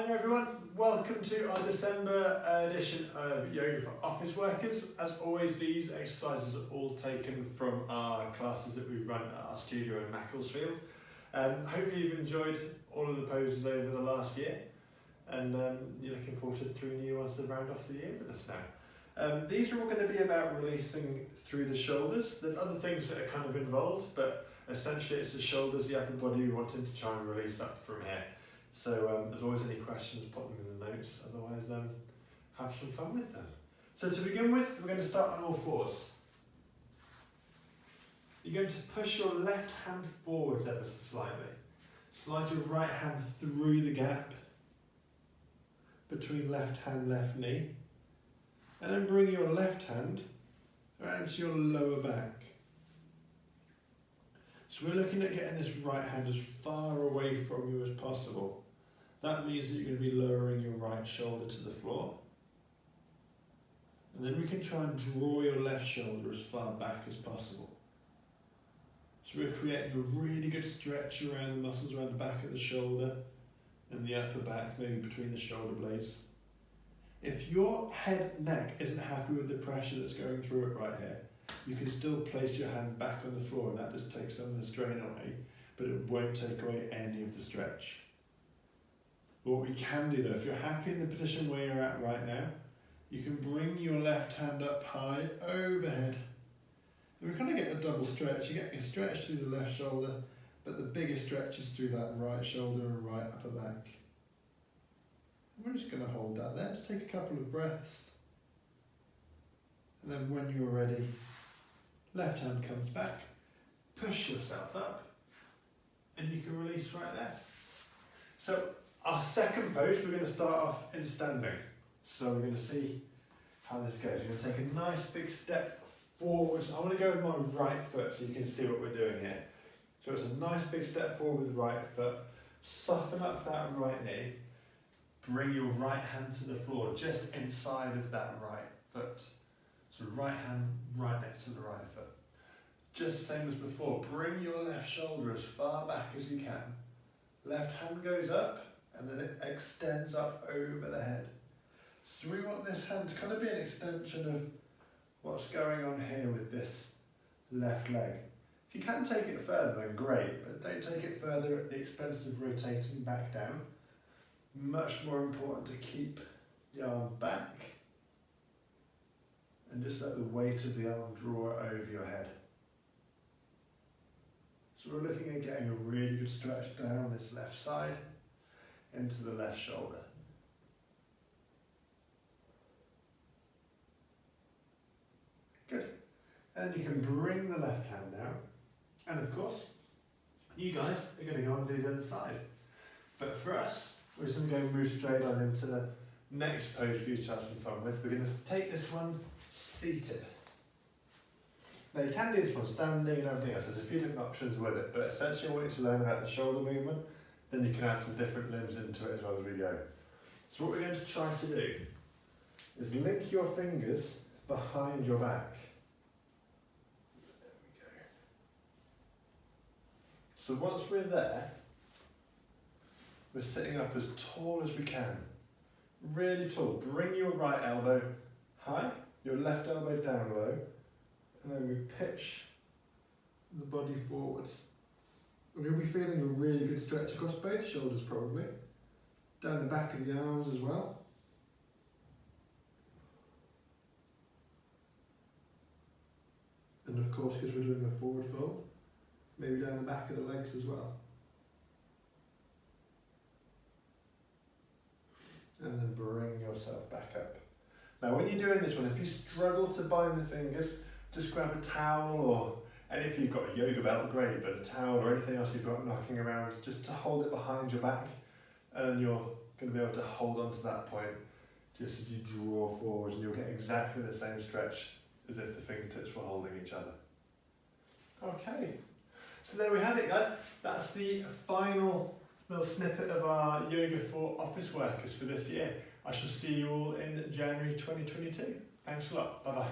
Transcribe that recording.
Hi there everyone, welcome to our December edition of Yoga for Office Workers. As always, these exercises are all taken from our classes that we run at our studio in Macclesfield. Hopefully you've enjoyed all of the poses over the last year and you're looking forward to 3 new ones to round off the year with us now. These are all going to be about releasing through the shoulders. There's other things that are kind of involved, but essentially it's the shoulders, the upper body, we're wanting to try and release up from here. So as always, any questions, pop them in the notes, otherwise have some fun with them. So to begin with, we're going to start on all fours. You're going to push your left hand forwards ever so slightly. Slide your right hand through the gap between left hand, left knee. And then bring your left hand around to your lower back. So we're looking at getting this right hand as far away from you as possible. That means that you're going to be lowering your right shoulder to the floor. And then we can try and draw your left shoulder as far back as possible. So we're creating a really good stretch around the muscles around the back of the shoulder and the upper back, maybe between the shoulder blades. If your head neck isn't happy with the pressure that's going through it right here, you can still place your hand back on the floor and that just takes some of the strain away, but it won't take away any of the stretch. What we can do though, if you're happy in the position where you're at right now, you can bring your left hand up high overhead. And we kind of get a double stretch. You get a stretch through the left shoulder, but the biggest stretch is through that right shoulder and right upper back. And we're just going to hold that there. Just take a couple of breaths. And then when you're ready, left hand comes back, push yourself up, and you can release right there. So our second pose, we're going to start off in standing. So we're going to see how this goes. You're going to take a nice big step forwards. I want to go with my right foot so you can see what we're doing here. So it's a nice big step forward with the right foot. Soften up that right knee. Bring your right hand to the floor, just inside of that right foot. So right hand right next to the right foot. Just the same as before, bring your left shoulder as far back as you can. Left hand goes up and then it extends up over the head. So we want this hand to kind of be an extension of what's going on here with this left leg. If you can take it further, then great, but don't take it further at the expense of rotating back down. Much more important to keep the arm back and just let the weight of the arm draw over your head. So we're looking at getting a really good stretch down this left side into the left shoulder. Good. And you can bring the left hand down. And of course, you guys are going to go and do the other side. But for us, we're just going to go move straight on into the next pose for you to have some fun with. We're going to take this one seated. Now you can do this one standing and everything else, there's a few different options with it, but essentially I want you to learn about the shoulder movement, then you can add some different limbs into it as well as we go. So what we're going to try to do is link your fingers behind your back. There we go. So once we're there, we're sitting up as tall as we can. Really tall. Bring your right elbow high, your left elbow down low, and then we pitch the body forwards. And you'll be feeling a really good stretch across both shoulders probably. Down the back of the arms as well. And of course, because we're doing a forward fold, maybe down the back of the legs as well. And then bring yourself back up. Now when you're doing this one, if you struggle to bind the fingers, just grab a towel or, and if you've got a yoga belt, great, but a towel or anything else you've got knocking around, just to hold it behind your back, and you're going to be able to hold on to that point just as you draw forwards, and you'll get exactly the same stretch as if the fingertips were holding each other. Okay, so there we have it guys. That's the final little snippet of our Yoga for Office Workers for this year. I shall see you all in January 2022. Thanks a lot, bye bye.